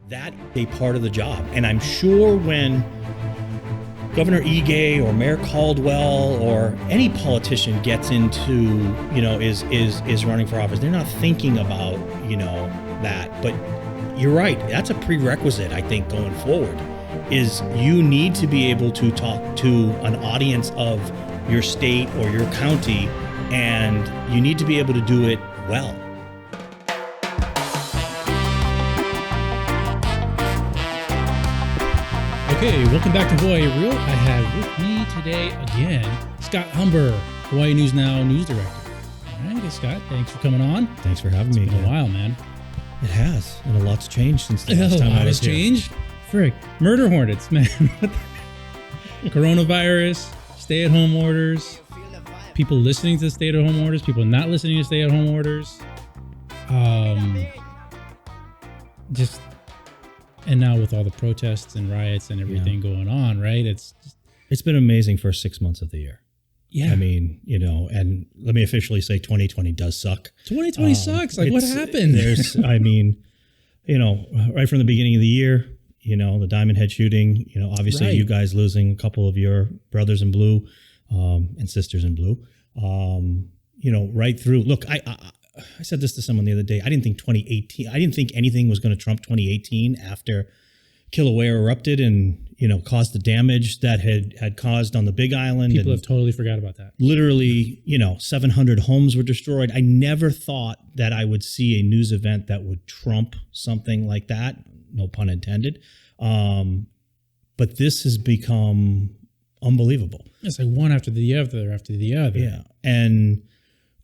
That is a part of the job. And I'm sure when Governor Ige or Mayor Caldwell or any politician gets into, is running for office, they're not thinking about, that. But you're right. That's a prerequisite, I think, going forward, is you need to be able to talk to an audience of your state or your county, and you need to be able to do it well. Okay, welcome back to Hawaii Real. I have with me today again, Scott Humber, Hawaii News Now News Director. All right, Scott, thanks for coming on. Thanks for having me. It's been a while, man. It has, and a lot's changed since the last time I was here. Changed? Frick. Murder hornets, man. Coronavirus, stay-at-home orders, people listening to stay-at-home orders, people not listening to stay-at-home orders. And now with all the protests and riots and everything going on, right? It's been amazing for 6 months of the year. Yeah. I mean, and let me officially say 2020 does suck. 2020 sucks. Like, what happened? Right from the beginning of the year, the Diamond Head shooting, obviously you guys losing a couple of your brothers in blue and sisters in blue, right through. Look, I said this to someone the other day. I didn't think anything was going to trump 2018 after Kilauea erupted and, caused the damage that had caused on the Big Island. People have totally forgot about that. Literally, 700 homes were destroyed. I never thought that I would see a news event that would trump something like that. No pun intended. But this has become unbelievable. It's like one after the other after the other. Yeah. And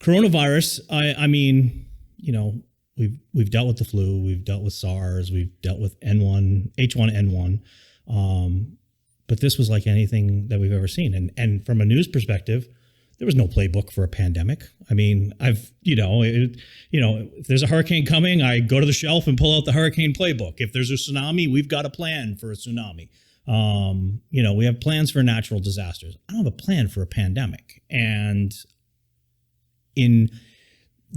coronavirus, I mean, we've dealt with the flu, we've dealt with SARS, we've dealt with H1N1, but this was like anything that we've ever seen. And from a news perspective, there was no playbook for a pandemic. I mean, if there's a hurricane coming, I go to the shelf and pull out the hurricane playbook. If there's a tsunami, we've got a plan for a tsunami. We have plans for natural disasters. I don't have a plan for a pandemic. And in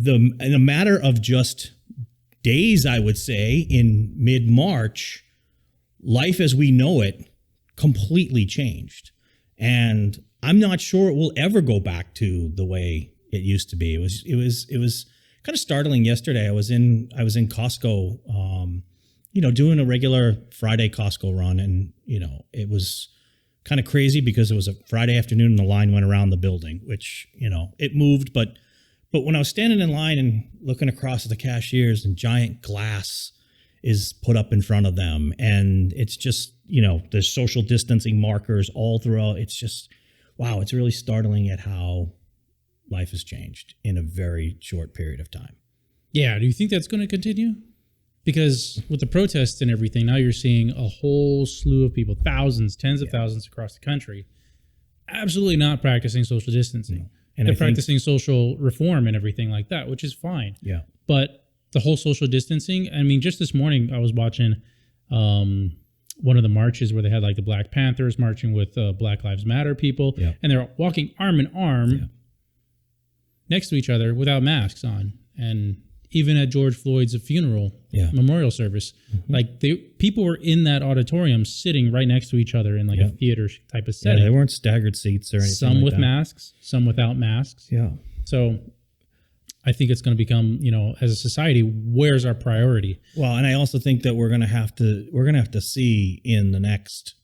a matter of just days, I would say, in mid-March, life as we know it completely changed. And I'm not sure it will ever go back to the way it used to be. It was kind of startling yesterday. I was in Costco, doing a regular Friday Costco run, and it was kind of crazy because it was a Friday afternoon and the line went around the building, which, it moved. But when I was standing in line and looking across at the cashiers, and giant glass is put up in front of them, and it's just, there's social distancing markers all throughout. It's just, wow, it's really startling at how life has changed in a very short period of time. Yeah. Do you think that's going to continue? Because with the protests and everything, now you're seeing a whole slew of people, thousands, tens of thousands across the country, absolutely not practicing social distancing. No. And they're practicing social reform and everything like that, which is fine. Yeah. But the whole social distancing, I mean, just this morning I was watching one of the marches where they had like the Black Panthers marching with Black Lives Matter people, and they're walking arm in arm next to each other without masks on. And even at George Floyd's funeral memorial service, like people were in that auditorium sitting right next to each other in like a theater type of setting. Yeah, they weren't staggered seats or anything. Some with masks, some without masks. Yeah. So I think it's going to become, as a society, where's our priority? Well, and I also think that we're going to have to see in the next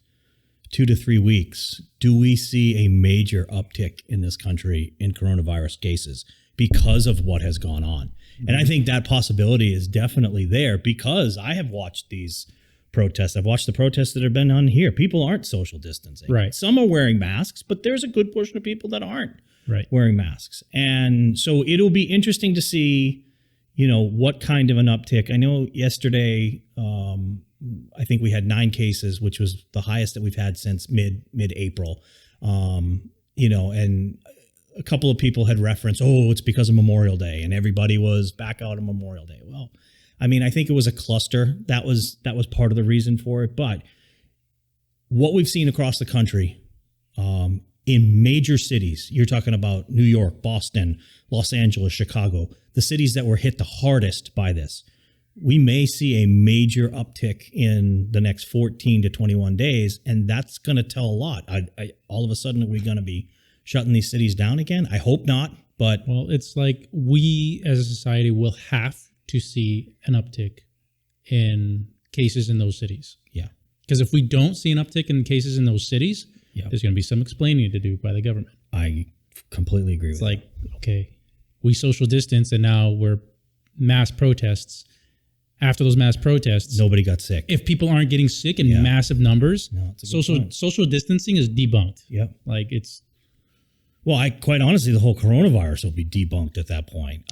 2 to 3 weeks, do we see a major uptick in this country in coronavirus cases because of what has gone on? And I think that possibility is definitely there because I have watched these protests. I've watched the protests that have been on here. People aren't social distancing. Right. Some are wearing masks, but there's a good portion of people that aren't wearing masks. And so it'll be interesting to see, what kind of an uptick. I know yesterday, I think we had 9 cases, which was the highest that we've had since mid-April. And a couple of people had referenced, it's because of Memorial Day and everybody was back out on Memorial Day. Well, I mean, I think it was a cluster. That was part of the reason for it. But what we've seen across the country, in major cities, you're talking about New York, Boston, Los Angeles, Chicago, the cities that were hit the hardest by this, we may see a major uptick in the next 14 to 21 days, and that's going to tell a lot. All of a sudden, are we going to be shutting these cities down again? I hope not, but... Well, it's like we as a society will have to see an uptick in cases in those cities. Yeah. Because if we don't see an uptick in cases in those cities, Yeah. there's going to be some explaining to do by the government. I completely agree with It's like, okay, we social distance and now we're mass protests. After those mass protests, nobody got sick. if people aren't getting sick in massive numbers, it's a good point. social distancing is debunked. Yep. Like it's... Well, quite honestly, the whole coronavirus will be debunked at that point.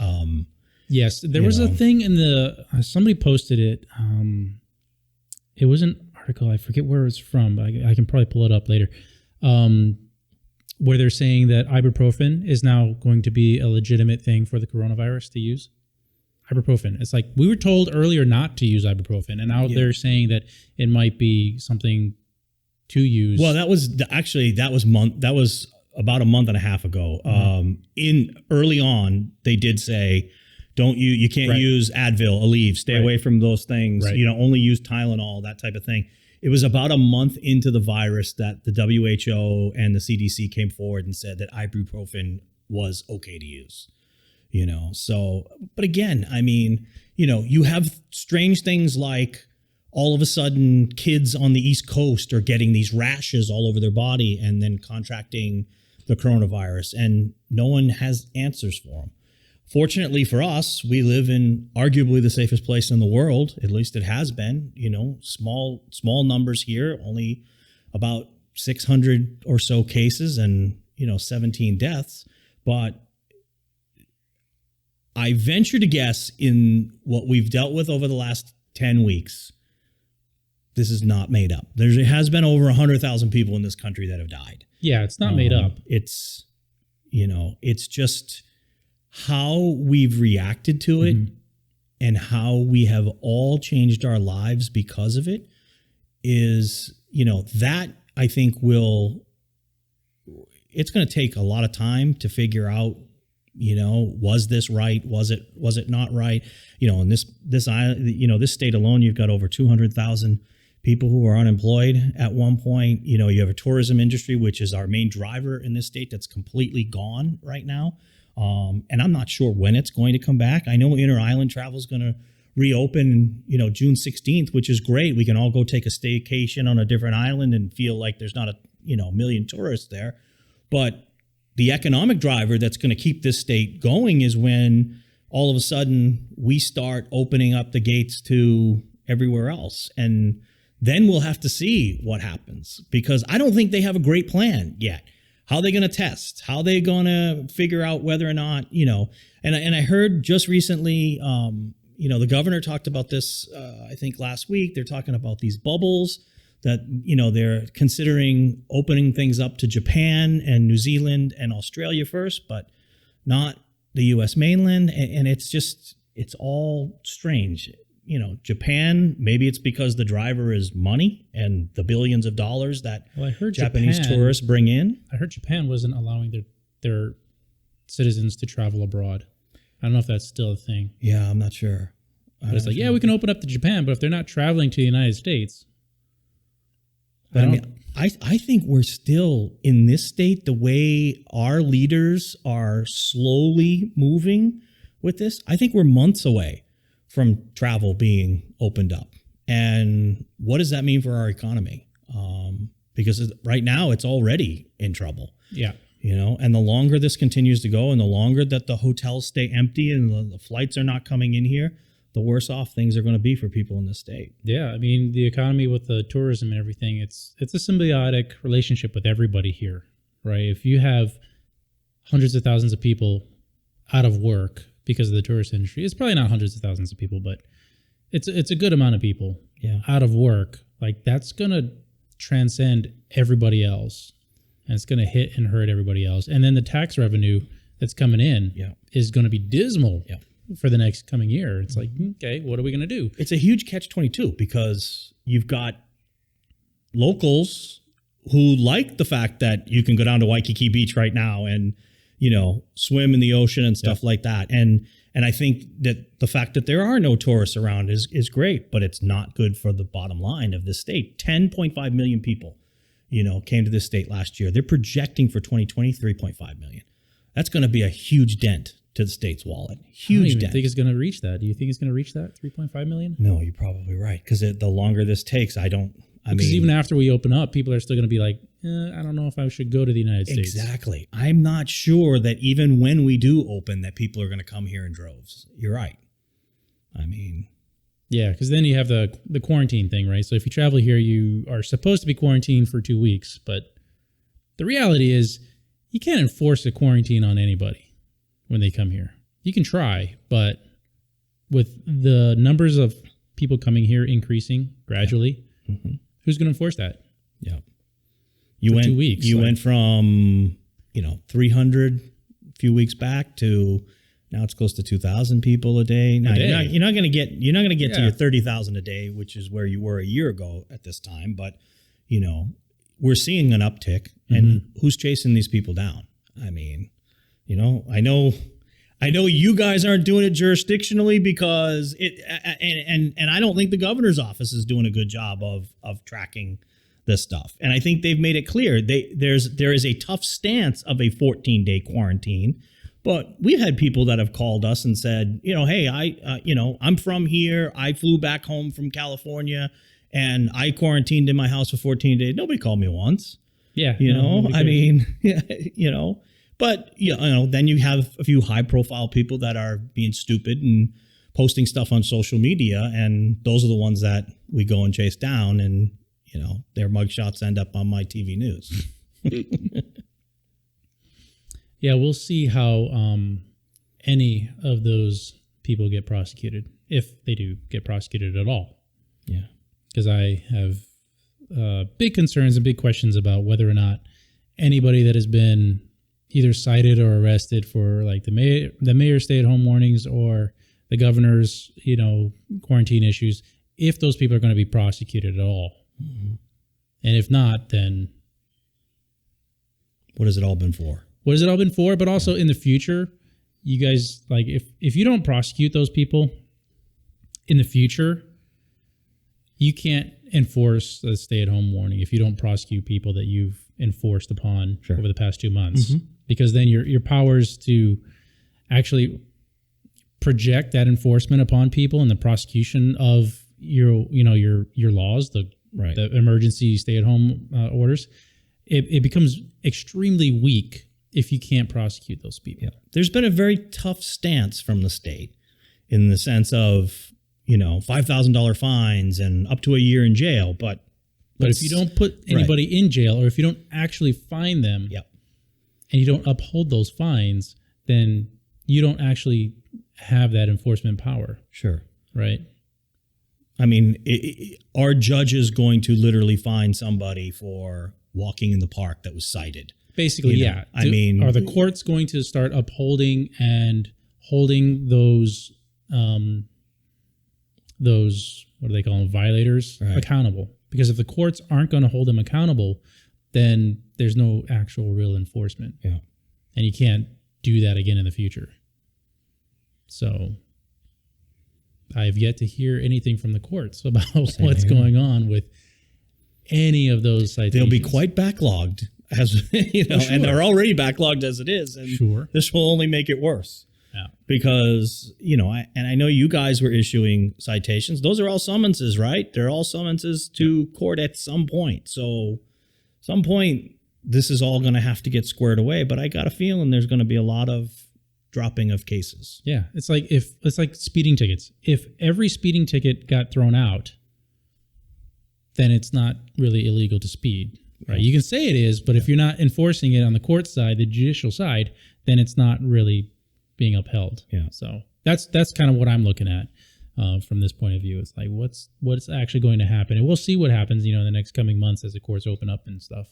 Yes, there was a thing in the somebody posted it. It was an article. I forget where it's from. But I can probably pull it up later. Where they're saying that ibuprofen is now going to be a legitimate thing for the coronavirus to use. Ibuprofen. It's like we were told earlier not to use ibuprofen, and now they're saying that it might be something to use. Well, that was about a month and a half ago. In early on, they did say, you can't use Advil, Aleve, stay away from those things. Right. Only use Tylenol, that type of thing. It was about a month into the virus that the WHO and the CDC came forward and said that ibuprofen was okay to use. So, but again, I mean, you have strange things like all of a sudden kids on the East Coast are getting these rashes all over their body and then contracting the coronavirus, and no one has answers for them. Fortunately for us, we live in arguably the safest place in the world. At least it has been, small numbers here, only about 600 or so cases and, 17 deaths. But I venture to guess in what we've dealt with over the last 10 weeks, this is not made up. There has been over 100,000 people in this country that have died. Yeah, it's not made up. It's, it's just how we've reacted to it and how we have all changed our lives because of it is, that I think it's going to take a lot of time to figure out, was this right? Was it not right? In this state alone, you've got over 200,000 people who are unemployed at one point. You have a tourism industry, which is our main driver in this state, that's completely gone right now. And I'm not sure when it's going to come back. I know inter-island travel is going to reopen, June 16th, which is great. We can all go take a staycation on a different island and feel like there's not a million tourists there. But the economic driver that's going to keep this state going is when all of a sudden we start opening up the gates to everywhere else. And then we'll have to see what happens, because I don't think they have a great plan yet. How are they going to test? How are they going to figure out whether or not, and I heard just recently, the governor talked about this, I think last week. They're talking about these bubbles that, they're considering opening things up to Japan and New Zealand and Australia first, but not the U.S. mainland. And it's all strange. Japan, maybe it's because the driver is money and the billions of dollars that Japanese tourists bring in. I heard Japan wasn't allowing their citizens to travel abroad. I don't know if that's still a thing. Yeah, I'm not sure. But it's like, we can open up to Japan, but if they're not traveling to the United States. I think we're still in this state, the way our leaders are slowly moving with this. I think we're months away from travel being opened up. And what does that mean for our economy? Because right now it's already in trouble. Yeah. And the longer this continues to go and the longer that the hotels stay empty and the flights are not coming in here, the worse off things are going to be for people in the state. Yeah. I mean, the economy with the tourism and everything, it's a symbiotic relationship with everybody here, right? If you have hundreds of thousands of people out of work because of the tourist industry, it's probably not hundreds of thousands of people, but it's a good amount of people out of work. Like, that's going to transcend everybody else, and it's going to hit and hurt everybody else. And then the tax revenue that's coming in is going to be dismal for the next coming year. It's like, okay, what are we going to do? It's a huge catch-22 because you've got locals who like the fact that you can go down to Waikiki Beach right now and, swim in the ocean and stuff like that. And And I think that the fact that there are no tourists around is great, but it's not good for the bottom line of this state. 10.5 million people, came to this state last year. They're projecting for 2020, 3.5 million. That's going to be a huge dent to the state's wallet. Huge dent. I think it's going to reach that. Do you think it's going to reach that 3.5 million? No, you're probably right. Because the longer this takes, because even after we open up, people are still going to be like, I don't know if I should go to the United States. Exactly. I'm not sure that even when we do open, that people are going to come here in droves. You're right. Yeah, because then you have the quarantine thing, right? So if you travel here, you are supposed to be quarantined for 2 weeks. But the reality is you can't enforce a quarantine on anybody when they come here. You can try, but with the numbers of people coming here increasing gradually, who's going to enforce that? Yeah. 2 weeks. You went from 300 a few weeks back to now it's close to 2,000 people a day. Now you're not going to get to your 30,000 a day, which is where you were a year ago at this time. But we're seeing an uptick, and who's chasing these people down? I know you guys aren't doing it jurisdictionally because and I don't think the governor's office is doing a good job of tracking this stuff. And I think they've made it clear there is a tough stance of a 14-day quarantine. But we've had people that have called us and said, hey, I'm from here. I flew back home from California and I quarantined in my house for 14 days. Nobody called me once. Yeah. But then you have a few high profile people that are being stupid and posting stuff on social media. And those are the ones that we go and chase down, and, their mugshots end up on my TV news. Yeah, we'll see how any of those people get prosecuted, if they do get prosecuted at all. Yeah. Because I have big concerns and big questions about whether or not anybody that has been either cited or arrested for like the mayor's stay-at-home warnings or the governor's, quarantine issues, if those people are going to be prosecuted at all. Mm-hmm. And if not, then what has it all been for? What has it all been for? But also in the future, you guys, like if you don't prosecute those people in the future, you can't enforce a stay-at-home warning if you don't prosecute people that you've enforced upon over the past 2 months. Mm-hmm. Because then your powers to actually project that enforcement upon people and the prosecution of your laws, the emergency stay-at-home orders, it becomes extremely weak if you can't prosecute those people. Yeah. There's been a very tough stance from the state in the sense of, $5,000 fines and up to a year in jail. But if you don't put anybody in jail, or if you don't actually fine them, and you don't uphold those fines, then you don't actually have that enforcement power. Sure. Right? Are judges going to literally fine somebody for walking in the park that was cited? Basically, yeah. Are the courts going to start upholding and holding those what do they call them, violators, accountable? Because if the courts aren't going to hold them accountable, then there's no actual real enforcement. Yeah. And you can't do that again in the future. So I have yet to hear anything from the courts about what's going on with any of those citations. They'll be quite backlogged, and they're already backlogged as it is. And this will only make it worse. Yeah. Because, I know you guys were issuing citations. Those are all summonses, right? They're all summonses to court at some point. So some point, this is all going to have to get squared away. But I got a feeling there's going to be a lot of dropping of cases. Yeah. It's like speeding tickets. If every speeding ticket got thrown out, then it's not really illegal to speed. Right? You can say it is, but if you're not enforcing it on the court side, the judicial side, then it's not really being upheld. Yeah. So that's kind of what I'm looking at from this point of view. It's like what's actually going to happen, and we'll see what happens, in the next coming months as the courts open up and stuff.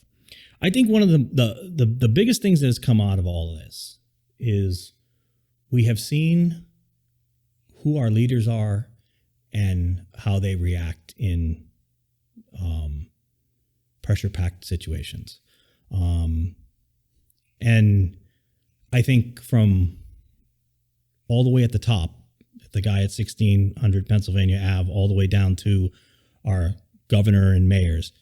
I think one of the biggest things that has come out of all of this is we have seen who our leaders are and how they react in pressure-packed situations. And I think from all the way at the top, the guy at 1600 Pennsylvania Ave, all the way down to our governor and mayors,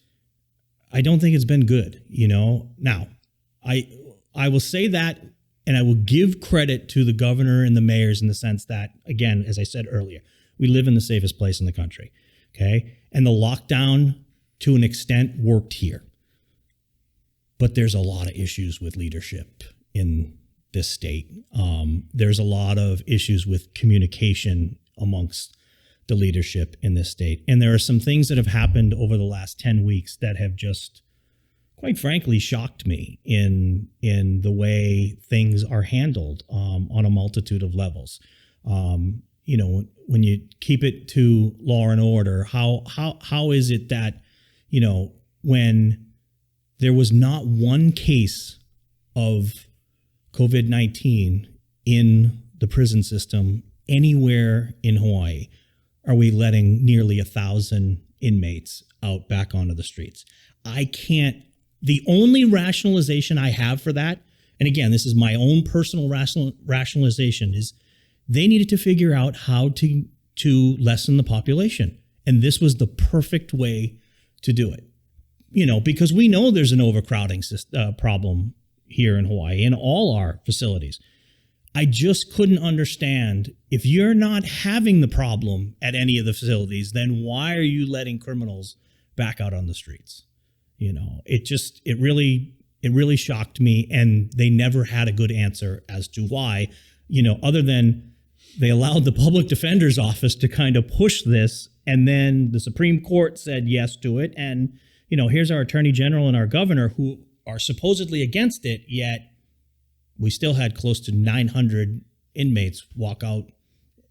I don't think it's been good, you know. Now, I will say that, and I will give credit to the governor and the mayors in the sense that, again, as I said earlier, we live in the safest place in the country, okay? And the lockdown, to an extent, worked here. But there's a lot of issues with leadership in this state. There's a lot of issues with communication amongst the leadership in this state. And there are some things that have happened over the last 10 weeks that have just, quite frankly, shocked me in the way things are handled on a multitude of levels. You know, when you keep it to law and order, how is it that, you know, when there was not one case of COVID-19 in the prison system anywhere in Hawaii, are we letting nearly 1,000 inmates out back onto the streets? The only rationalization I have for that, and again, this is my own personal rationalization, is they needed to figure out how to lessen the population. And this was the perfect way to do it. You know, because we know there's an overcrowding problem here in Hawaii in all our facilities. I just couldn't understand, if you're not having the problem at any of the facilities, then why are you letting criminals back out on the streets? You know, it really shocked me, and they never had a good answer as to why, you know, other than they allowed the public defender's office to kind of push this, and then the Supreme Court said yes to it. And, you know, here's our attorney general and our governor who are supposedly against it, yet we still had close to 900 inmates walk out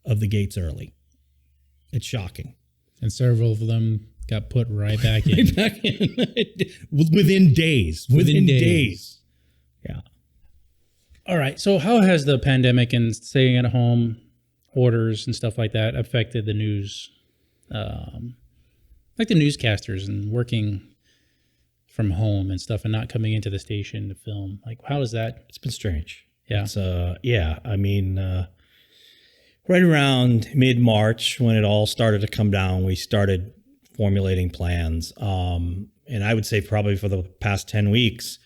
of the gates early. It's shocking. And several of them got put right back in. Right back in. Within days. Within days. Yeah. All right. So how has the pandemic and staying at home orders and stuff like that affected the news, like the newscasters and working from home and stuff and not coming into the station to film? Like, how is that? It's been strange. Yeah. It's, I mean, right around mid-March when it all started to come down, we started formulating plans. And I would say probably for the past 10 weeks,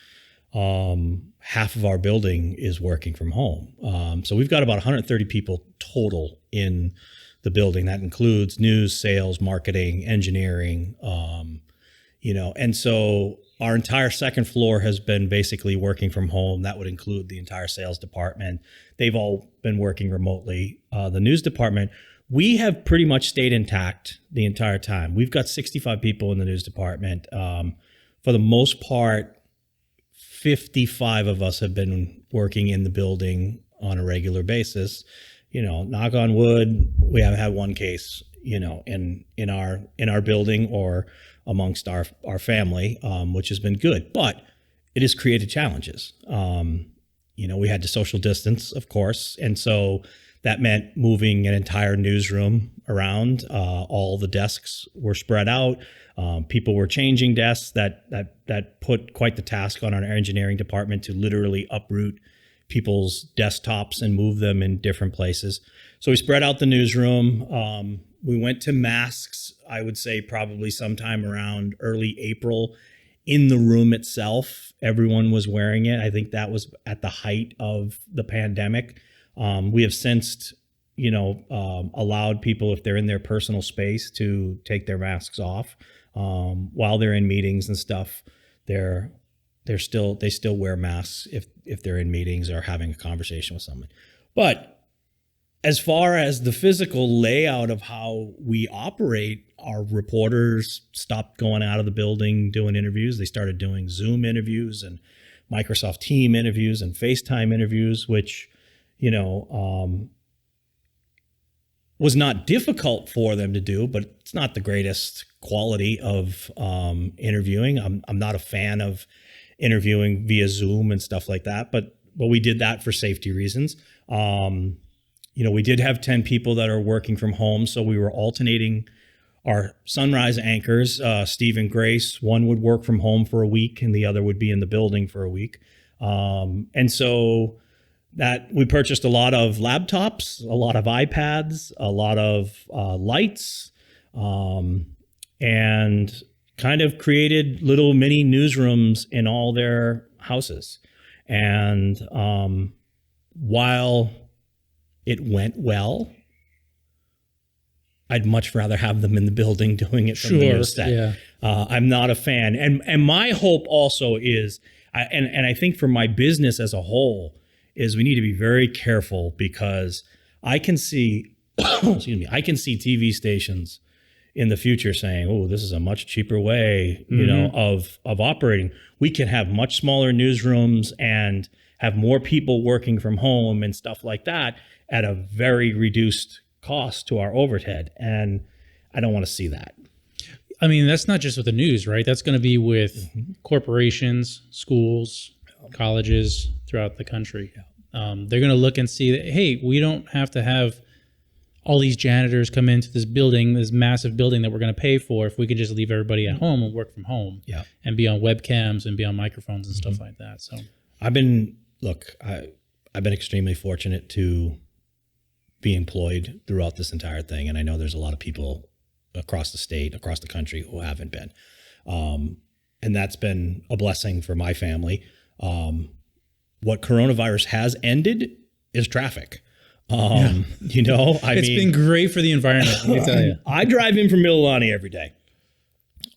half of our building is working from home. So we've got about 130 people total in the building. That includes news, sales, marketing, engineering, you know, and so our entire second floor has been basically working from home. That would include the entire sales department. They've all been working remotely. The news department, we have pretty much stayed intact the entire time. We've got 65 people in the news department. For the most part, 55 of us have been working in the building on a regular basis. You know, knock on wood, we haven't had one case, you know, in our building or amongst our family, which has been good. But it has created challenges. You know, we had to social distance, of course, and so that meant moving an entire newsroom around. All the desks were spread out. People were changing desks. That put quite the task on our engineering department to literally uproot people's desktops and move them in different places. So we spread out the newsroom. We went to masks, I would say probably sometime around early April. In the room itself, everyone was wearing it. I think that was at the height of the pandemic. We have since, you know, allowed people, if they're in their personal space, to take their masks off while they're in meetings and stuff. They still wear masks if they're in meetings or having a conversation with someone. But as far as the physical layout of how we operate, our reporters stopped going out of the building doing interviews. They started doing Zoom interviews and Microsoft Team interviews and FaceTime interviews, which, you know, was not difficult for them to do, but it's not the greatest quality of interviewing. I'm not a fan of interviewing via Zoom and stuff like that, but we did that for safety reasons. You know, we did have 10 people that are working from home, so we were alternating our sunrise anchors, Steve and Grace. One would work from home for a week and the other would be in the building for a week. And so that we purchased a lot of laptops, a lot of iPads, a lot of lights, and kind of created little mini newsrooms in all their houses. And while it went well, I'd much rather have them in the building doing it from the news set. Yeah. I'm not a fan. And my hope also is, and I think for my business as a whole, is we need to be very careful, because I can see, excuse me, I can see TV stations in the future saying, oh, this is a much cheaper way, you know, of operating. We can have much smaller newsrooms and have more people working from home and stuff like that at a very reduced cost to our overhead. And I don't want to see that. I mean, that's not just with the news, right? That's going to be with corporations, schools, colleges throughout the country. They're going to look and see that, hey, we don't have to have all these janitors come into this building, this massive building that we're going to pay for, if we can just leave everybody at home and work from home and be on webcams and be on microphones and stuff like that. So I've been extremely fortunate to be employed throughout this entire thing. And I know there's a lot of people across the state, across the country who haven't been. And that's been a blessing for my family. What coronavirus has ended is traffic. You know, it's been great for the environment, let me tell you. I drive in from Mililani every day.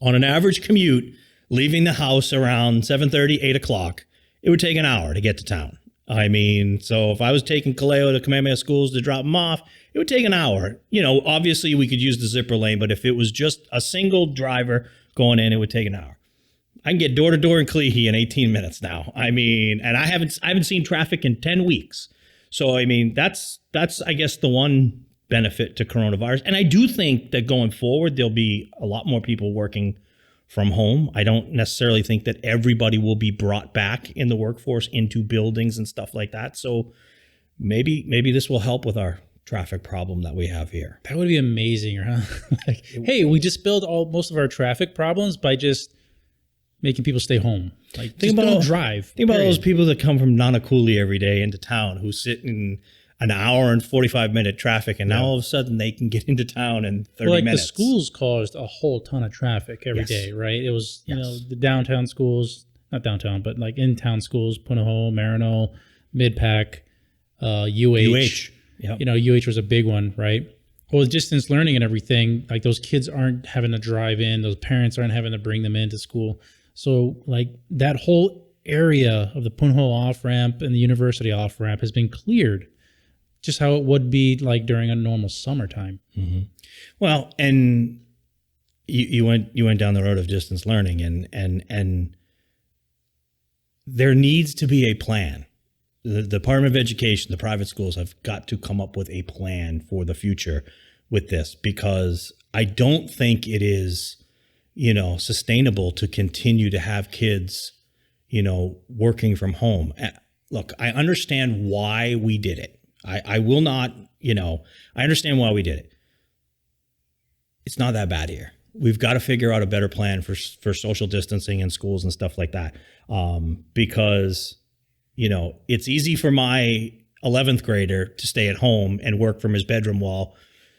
On an average commute, leaving the house around 7:30, 8 o'clock, it would take an hour to get to town. I mean, so if I was taking Kaleo to Kamehameha Schools to drop them off, it would take an hour. You know, obviously we could use the zipper lane, but if it was just a single driver going in, it would take an hour. I can get door to door in Cleehee in 18 minutes now. I mean, and I haven't seen traffic in 10 weeks. So, I mean, that's I guess the one benefit to coronavirus. And I do think that going forward, there'll be a lot more people working from home. I don't necessarily think that everybody will be brought back in the workforce into buildings and stuff like that. So maybe this will help with our traffic problem that we have here. That would be amazing, huh? Like, hey, we just build most of our traffic problems by just making people stay home. Like, think about, don't drive. Think about those people that come from Nanakuli every day into town who sit in an hour and 45-minute traffic, and now all of a sudden they can get into town in 30 minutes. The schools caused a whole ton of traffic every day, right? It was, you know, the downtown schools, not downtown, but like in-town schools, Punahou, Marino, Midpack, UH. Yep. You know, UH was a big one, right? Well, with distance learning and everything, like those kids aren't having to drive in, those parents aren't having to bring them into school. So like that whole area of the Punahou off-ramp and the university off-ramp has been cleared, just how it would be like during a normal summertime. Well, and you went down the road of distance learning, and there needs to be a plan. The Department of Education, the private schools have got to come up with a plan for the future with this, because I don't think it is, you know, sustainable to continue to have kids, you know, working from home. Look, I understand why we did it. I will not, you know, I understand why we did it. It's not that bad here. We've got to figure out a better plan for social distancing in schools and stuff like that. Because, you know, it's easy for my 11th grader to stay at home and work from his bedroom while,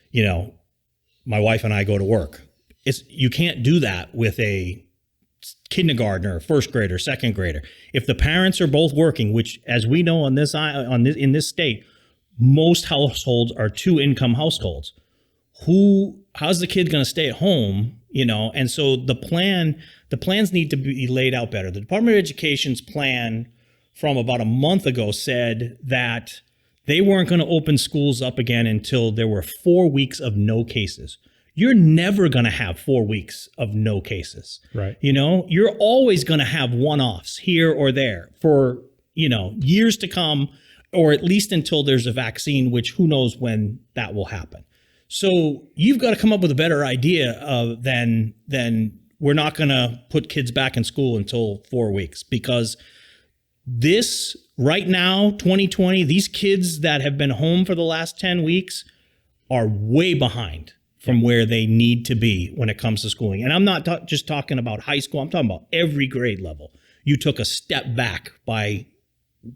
you know, my wife and I go to work. You can't do that with a kindergartner, first grader, second grader. If the parents are both working, which, as we know in this state, most households are 2-income households. How's the kid going to stay at home? You know, and so the plans need to be laid out better. The Department of Education's plan from about a month ago said that they weren't going to open schools up again until there were 4 weeks of no cases. You're never going to have 4 weeks of no cases. Right. You know, you're always going to have one-offs here or there for, you know, years to come, or at least until there's a vaccine, which who knows when that will happen. So you've got to come up with a better idea than we're not going to put kids back in school until 4 weeks, because this right now, 2020, these kids that have been home for the last 10 weeks are way behind from where they need to be when it comes to schooling. And I'm not just talking about high school. I'm talking about every grade level. You took a step back by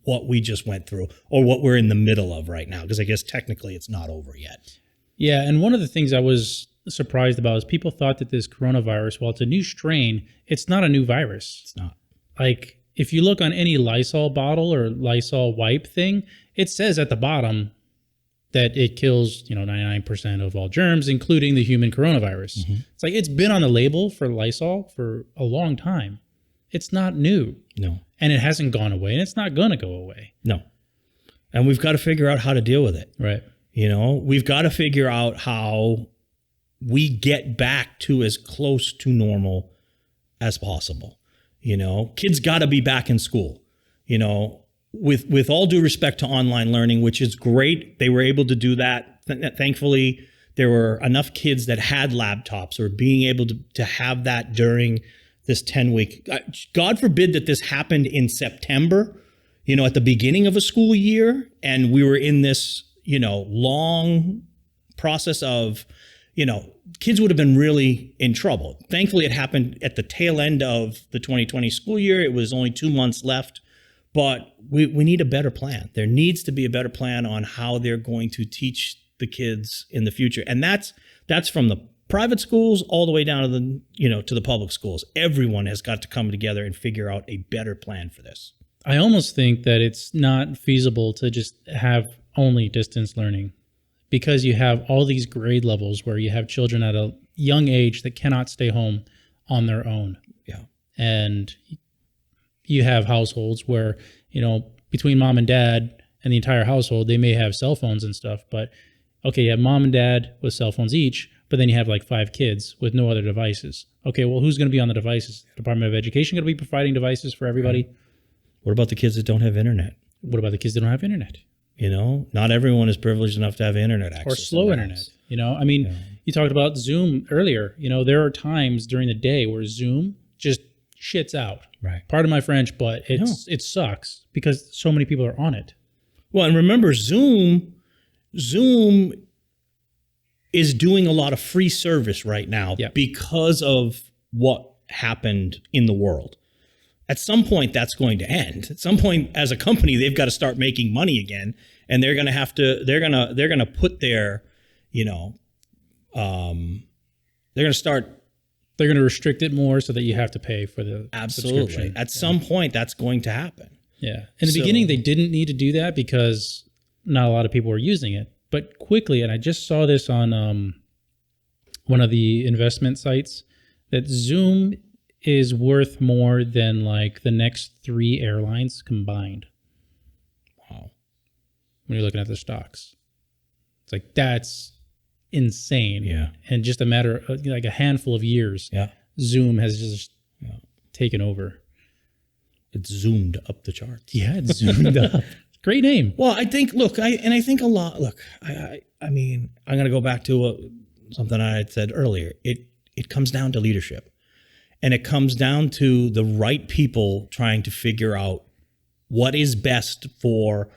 what we just went through or what we're in the middle of right now, because I guess technically it's not over yet. Yeah, and one of the things I was surprised about is people thought that this coronavirus, while it's a new strain, it's not a new virus. It's not. Like, if you look on any Lysol bottle or Lysol wipe thing, it says at the bottom that it kills, 99% of all germs, including the human coronavirus. Mm-hmm. It's like, it's been on the label for Lysol for a long time. It's not new. No. And it hasn't gone away, and it's not going to go away. No. And we've got to figure out how to deal with it. Right. We've got to figure out how we get back to as close to normal as possible. Kids got to be back in school, with all due respect to online learning, which is great. They were able to do that. Thankfully, there were enough kids that had laptops or being able to have that during this 10-week. God forbid that this happened in September, at the beginning of a school year, and we were in this, long process of, kids would have been really in trouble. Thankfully, it happened at the tail end of the 2020 school year. It was only 2 months left, but we need a better plan. There needs to be a better plan on how they're going to teach the kids in the future. And that's from the private schools all the way down to the, to the public schools. Everyone has got to come together and figure out a better plan for this. I almost think that it's not feasible to just have only distance learning, because you have all these grade levels where you have children at a young age that cannot stay home on their own. Yeah. And you have households where, between mom and dad and the entire household, they may have cell phones and stuff, but okay, you have mom and dad with cell phones each, but then you have like 5 kids with no other devices. Okay, well, who's going to be on the devices? Department of Education going to be providing devices for everybody? Right. What about the kids that don't have internet? What about the kids that don't have internet? Not everyone is privileged enough to have internet access. Or slow internet. You talked about Zoom earlier. There are times during the day where Zoom just shits out. Right. Pardon my French, but it sucks because so many people are on it. Well, and remember, Zoom is doing a lot of free service right now because of what happened in the world. At some point, that's going to end. At some point, as a company, they've got to start making money again, and they're going to have to. They're going to put their, they're going to start. They're going to restrict it more so that you have to pay for the subscription. At some point, that's going to happen. Yeah. In the beginning, they didn't need to do that because not a lot of people were using it. But quickly, and I just saw this on one of the investment sites, that Zoom is worth more than like the next 3 airlines combined. Wow. When you're looking at the stocks. It's like, that's insane. Yeah. And just a matter of like a handful of years, Zoom has just taken over. It's zoomed up the charts. Yeah, it's zoomed up. Great name. Well, I think, I mean, I'm going to go back to something I had said earlier. It comes down to leadership. And it comes down to the right people trying to figure out what is best for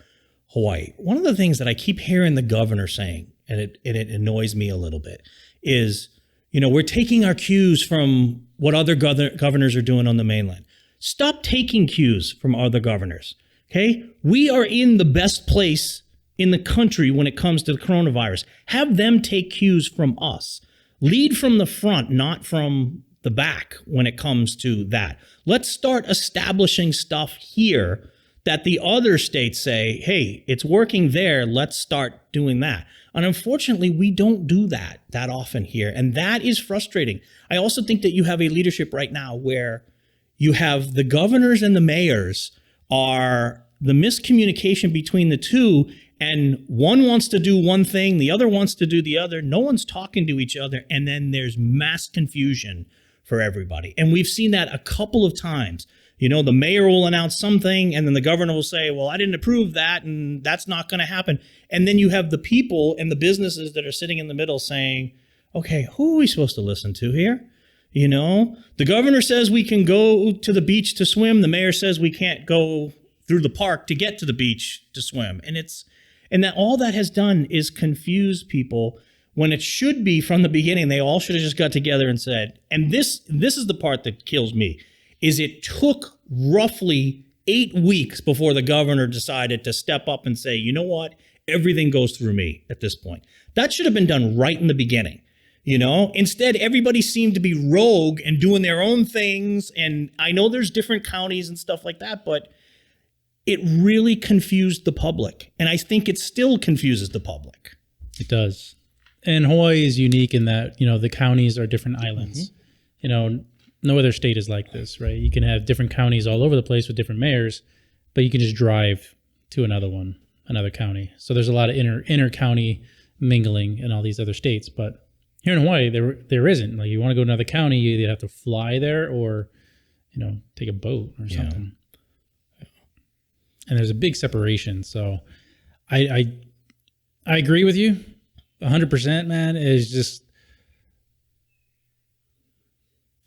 Hawaii. One of the things that I keep hearing the governor saying, and it annoys me a little bit, is, we're taking our cues from what other governors are doing on the mainland. Stop taking cues from other governors, okay? We are in the best place in the country when it comes to the coronavirus. Have them take cues from us. Lead from the front, not from the back when it comes to that. Let's start establishing stuff here that the other states say, hey, it's working there, let's start doing that. And unfortunately, we don't do that often here. And that is frustrating. I also think that you have a leadership right now where you have the governors and the mayors are the miscommunication between the two, and one wants to do one thing, the other wants to do the other. No one's talking to each other, and then there's mass confusion for everybody. And we've seen that a couple of times. The mayor will announce something, and then the governor will say, well, I didn't approve that, and that's not going to happen. And then you have the people and the businesses that are sitting in the middle saying, okay, who are we supposed to listen to here? The governor says we can go to the beach to swim. The mayor says we can't go through the park to get to the beach to swim. And that all that has done is confuse people when it should be from the beginning. They all should have just got together and said, and this is the part that kills me, is it took roughly 8 weeks before the governor decided to step up and say, you know what, everything goes through me at this point. That should have been done right in the beginning. Instead, everybody seemed to be rogue and doing their own things. And I know there's different counties and stuff like that, but it really confused the public. And I think it still confuses the public. It does. And Hawaii is unique in that, the counties are different islands. No other state is like this, right? You can have different counties all over the place with different mayors, but you can just drive to another county. So there's a lot of inter-county mingling in all these other states. But here in Hawaii, there isn't. Like, you want to go to another county, you either have to fly there or, take a boat or something. Yeah. And there's a big separation. So I agree with you 100%, man. It's just,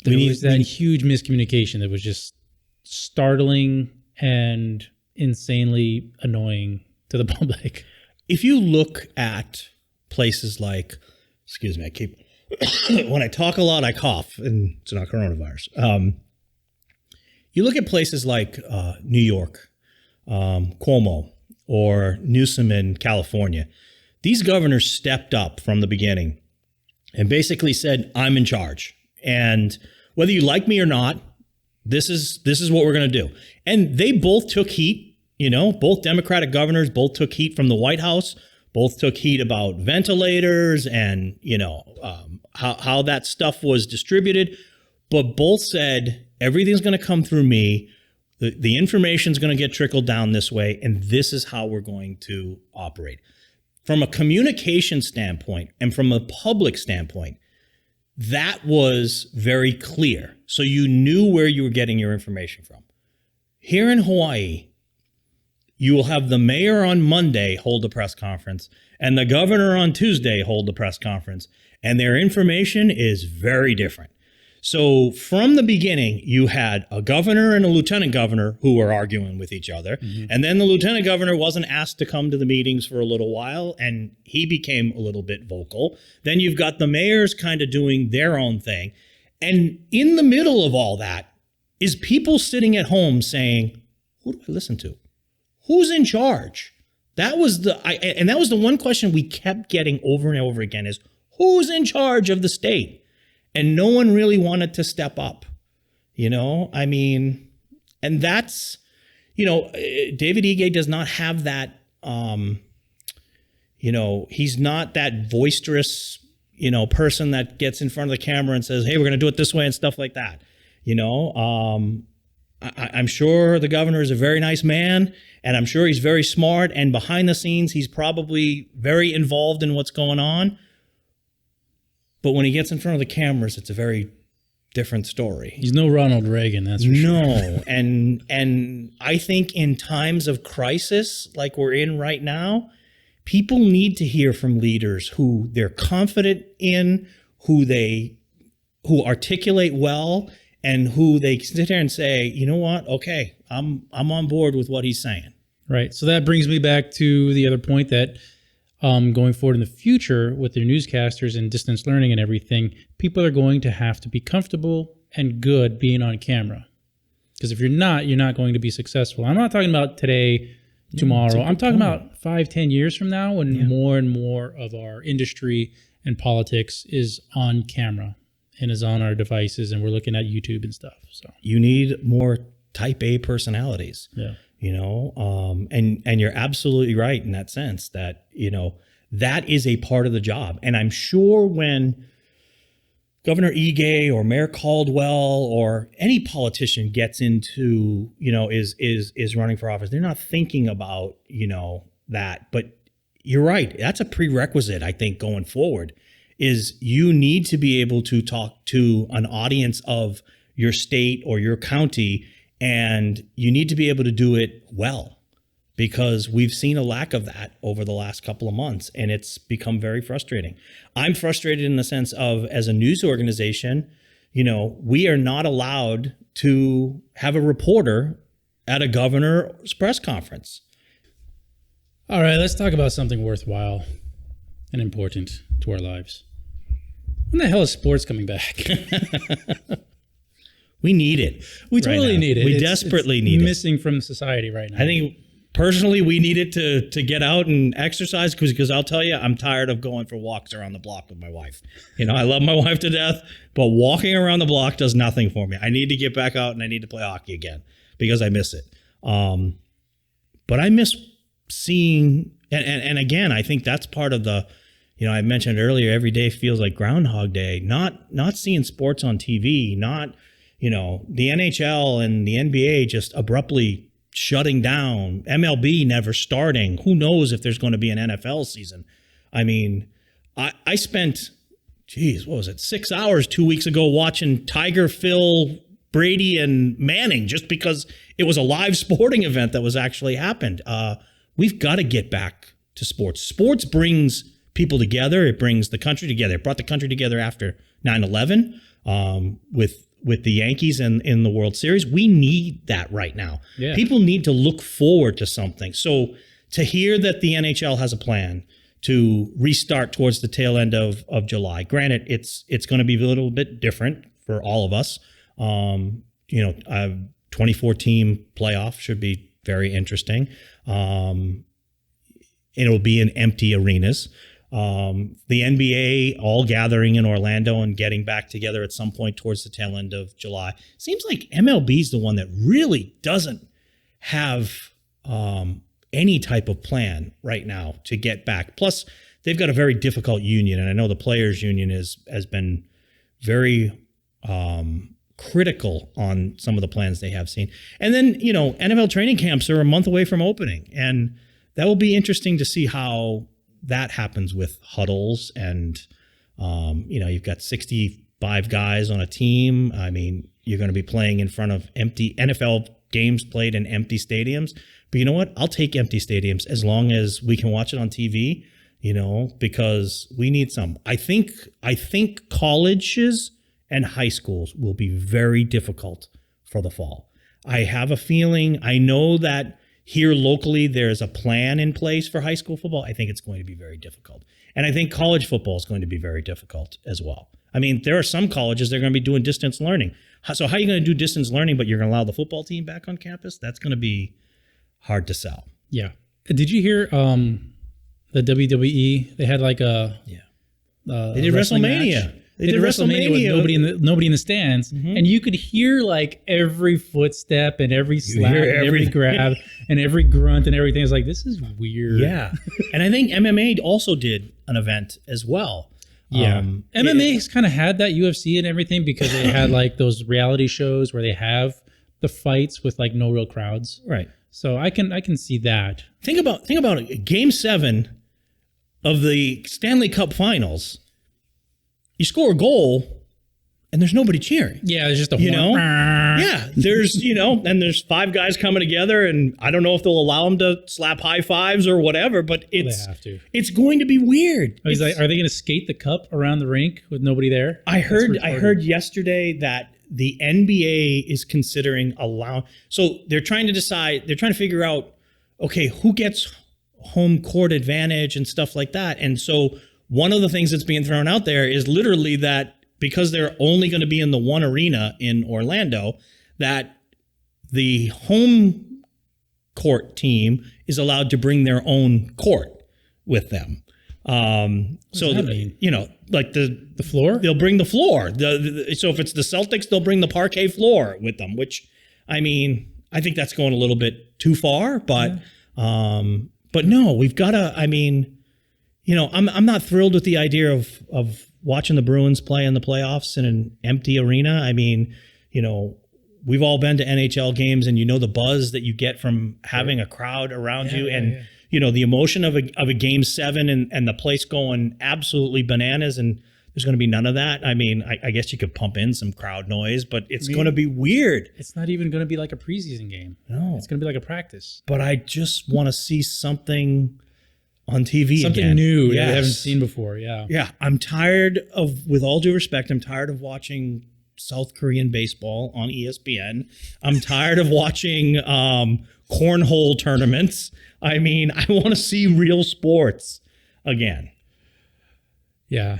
there was that huge miscommunication that was just startling and insanely annoying to the public. If you look at places like, excuse me, when I talk a lot, I cough, and it's not coronavirus. You look at places like New York, Cuomo, or Newsom in California. These governors stepped up from the beginning and basically said, I'm in charge. And whether you like me or not, this is what we're going to do. And they both took heat, both Democratic governors, both took heat from the White House, both took heat about ventilators and, how that stuff was distributed. But both said, everything's going to come through me. The information's going to get trickled down this way. And this is how we're going to operate. From a communication standpoint and from a public standpoint, that was very clear. So you knew where you were getting your information from. Here in Hawaii, you will have the mayor on Monday hold a press conference and the governor on Tuesday hold a press conference, and their information is very different. So from the beginning, you had a governor and a lieutenant governor who were arguing with each other. Mm-hmm. And then the lieutenant governor wasn't asked to come to the meetings for a little while, and he became a little bit vocal. Then you've got the mayors kind of doing their own thing. And in the middle of all that is people sitting at home saying, who do I listen to? Who's in charge? That was the one question we kept getting over and over again is, who's in charge of the state? And no one really wanted to step up, and that's, David Ige does not have that, he's not that boisterous, person that gets in front of the camera and says, hey, we're going to do it this way and stuff like that. I'm sure the governor is a very nice man, and I'm sure he's very smart, and behind the scenes, he's probably very involved in what's going on. But when he gets in front of the cameras, it's a very different story. He's no Ronald Reagan, that's for sure. No, and I think in times of crisis like we're in right now, people need to hear from leaders who they're confident in, who articulate well, and who they sit there and say, you know what? Okay, I'm on board with what he's saying. Right. So that brings me back to the other point that going forward in the future with their newscasters and distance learning and everything, people are going to have to be comfortable and good being on camera. Because if you're not going to be successful. I'm not talking about today, tomorrow. I'm talking about 5-10 years from now when more and more of our industry and politics is on camera and is on our devices, and we're looking at YouTube and stuff. So you need more type A personalities. Yeah. And you're absolutely right in that sense that, that is a part of the job. And I'm sure when Governor Ige or Mayor Caldwell or any politician gets into, is running for office, they're not thinking about, that. But you're right. That's a prerequisite, I think, going forward, is you need to be able to talk to an audience of your state or your county, and you need to be able to do it well, because we've seen a lack of that over the last couple of months, and it's become very frustrating. I'm frustrated in the sense of, as a news organization, we are not allowed to have a reporter at a governor's press conference. All right, let's talk about something worthwhile and important to our lives. When the hell is sports coming back? We need it. We totally need it. We desperately need it. Missing from society right now. I think personally we need it to get out and exercise because I'll tell you, I'm tired of going for walks around the block with my wife. I love my wife to death, but walking around the block does nothing for me. I need to get back out and I need to play hockey again because I miss it. But I miss seeing, and again, I think that's part of the, I mentioned earlier, every day feels like Groundhog Day. Not seeing sports on TV, not, the NHL and the NBA just abruptly shutting down, MLB never starting. Who knows if there's going to be an NFL season? I mean, I spent, what was it, 6 hours 2 weeks ago watching Tiger, Phil, Brady, and Manning just because it was a live sporting event that was actually happened. We've got to get back to sports. Sports brings people together. It brings the country together. It brought the country together after 9/11 with the Yankees and in the World Series. We need that right now. Yeah. People need to look forward to something. So to hear that the NHL has a plan to restart towards the tail end of July, granted, it's going to be a little bit different for all of us. 24-team playoff should be very interesting. It'll be in empty arenas. The NBA all gathering in Orlando and getting back together at some point towards the tail end of July. Seems like MLB is the one that really doesn't have any type of plan right now to get back. Plus, they've got a very difficult union, and I know the players' union has been very critical on some of the plans they have seen. And then, NFL training camps are a month away from opening, and that will be interesting to see how that happens with huddles and, you've got 65 guys on a team. I mean, you're going to be playing in front of empty NFL games played in empty stadiums. But you know what? I'll take empty stadiums as long as we can watch it on TV, because we need some. I think colleges and high schools will be very difficult for the fall. I have a feeling, I know that here locally, there's a plan in place for high school football. I think it's going to be very difficult. And I think college football is going to be very difficult as well. I mean, there are some colleges that are going to be doing distance learning. So how are you going to do distance learning, but you're going to allow the football team back on campus? That's going to be hard to sell. Yeah. Did you hear the WWE? They had like they did WrestleMania. Match. They did WrestleMania with nobody in the stands, and you could hear like every footstep and every slap and every grab and every grunt and everything. It's like, this is weird. Yeah, and I think MMA also did an event as well. Yeah, MMA's kind of had that, UFC and everything, because they had like those reality shows where they have the fights with like no real crowds. Right. So I can see that. Think about it. Game 7 of the Stanley Cup Finals. You score a goal and there's nobody cheering. Yeah, there's just a horn. Yeah, there's, and there's 5 guys coming together, and I don't know if they'll allow them to slap high fives or whatever, but they have to. It's going to be weird. He's like, are they going to skate the cup around the rink with nobody there? I heard yesterday that the NBA is considering so they're trying to figure out, okay, who gets home court advantage and stuff like that. And so one of the things that's being thrown out there is literally that because they're only going to be in the one arena in Orlando, that the home court team is allowed to bring their own court with them. So like the floor, they'll bring the floor. So if it's the Celtics, they'll bring the parquet floor with them, which, I mean, I think that's going a little bit too far, but no, we've got to, I mean, I'm not thrilled with the idea of watching the Bruins play in the playoffs in an empty arena. I mean, we've all been to NHL games, and the buzz that you get from having a crowd around you, and the emotion of a game 7 and the place going absolutely bananas, and there's going to be none of that. I mean, I guess you could pump in some crowd noise, but it's going to be weird. It's not even going to be like a preseason game. No, it's going to be like a practice. But I just want to see something on TV something again. New that I haven't seen before. Yeah. I'm tired of, with all due respect, I'm tired of watching South Korean baseball on ESPN. I'm tired of watching cornhole tournaments. I mean, I want to see real sports again. Yeah.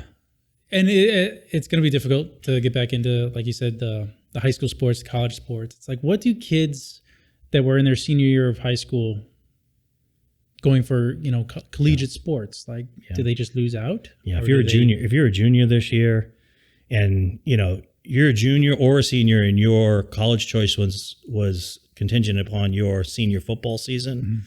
And it's going to be difficult to get back into, like you said, the the high school sports, the college sports. It's like, what do kids that were in their senior year of high school going for, collegiate sports, like, do they just lose out? Yeah. If you're a junior this year and, you're a junior or a senior and your college choice was contingent upon your senior football season,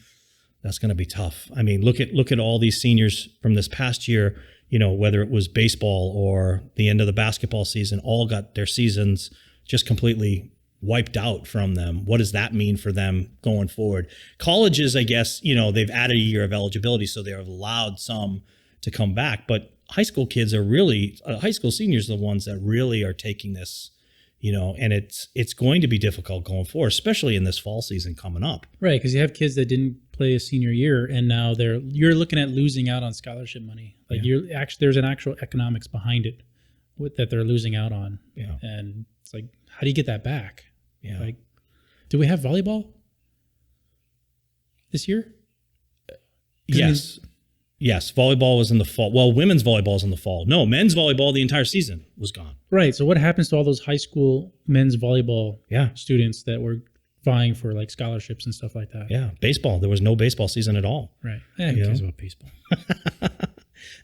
that's going to be tough. I mean, look at all these seniors from this past year, whether it was baseball or the end of the basketball season, all got their seasons just completely wiped out from them. What does that mean for them going forward? Colleges, I guess, they've added a year of eligibility, so they're allowed some to come back. But high school kids are really, high school seniors are the ones that really are taking this, and it's going to be difficult going forward, especially in this fall season coming up. Right, because you have kids that didn't play a senior year, and now you're looking at losing out on scholarship money. Like there's an actual economics behind it that they're losing out on. Yeah, and it's like, how do you get that back? Yeah, like, do we have volleyball this year? Yes. Yes, volleyball was in the fall. Well, women's volleyball is in the fall. No, men's volleyball, the entire season was gone. Right. So what happens to all those high school men's volleyball students that were vying for like scholarships and stuff like that? Yeah, baseball. There was no baseball season at all. Right. Yeah, who cares about baseball?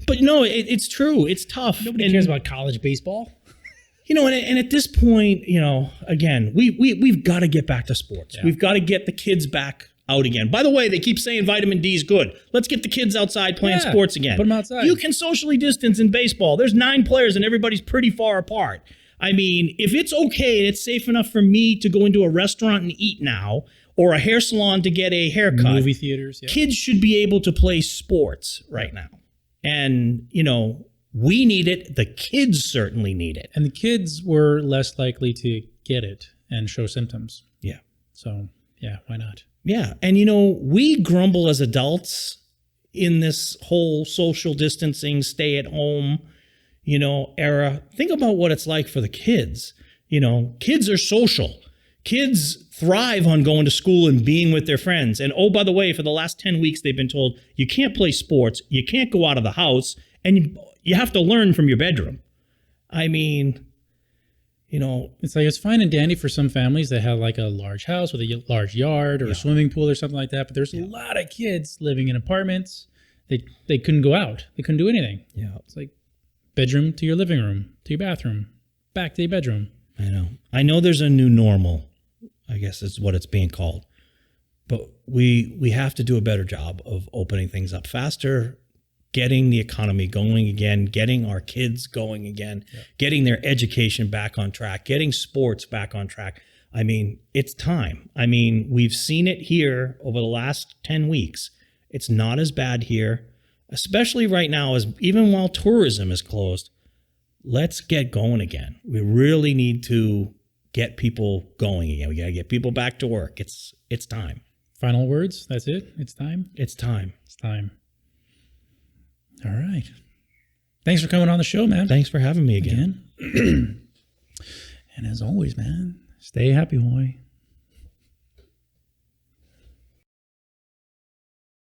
But no, it's true. It's tough. Nobody cares about college baseball. And at this point, again, we've got to get back to sports. Yeah. We've got to get the kids back out again. By the way, they keep saying vitamin D is good. Let's get the kids outside playing sports again. Put them outside. You can socially distance in baseball. There's 9 players and everybody's pretty far apart. I mean, if it's okay and it's safe enough for me to go into a restaurant and eat now, or a hair salon to get a haircut, movie theaters, kids should be able to play sports right now. And, we need it. The kids certainly need it. And the kids were less likely to get it and show symptoms. Yeah. So, yeah, why not? Yeah. And, we grumble as adults in this whole social distancing, stay at home, era. Think about what it's like for the kids. Kids are social. Kids thrive on going to school and being with their friends. And oh, by the way, for the last 10 weeks, they've been told you can't play sports, you can't go out of the house, and you have to learn from your bedroom. I mean, it's like, it's fine and dandy for some families that have like a large house with a large yard or a swimming pool or something like that. But there's a lot of kids living in apartments. They couldn't go out. They couldn't do anything. Yeah. It's like bedroom to your living room, to your bathroom, back to your bedroom. I know there's a new normal, I guess is what it's being called. But we have to do a better job of opening things up faster, getting the economy going again, getting our kids going again, getting their education back on track, getting sports back on track. I mean, it's time. I mean, we've seen it here over the last 10 weeks. It's not as bad here, especially right now, as even while tourism is closed. Let's get going again. We really need to get people going again. We got to get people back to work. It's time. Final words? That's it? It's time? It's time. It's time. All right. Thanks for coming on the show, man. Thanks for having me again. And as always, man, stay happy, boy.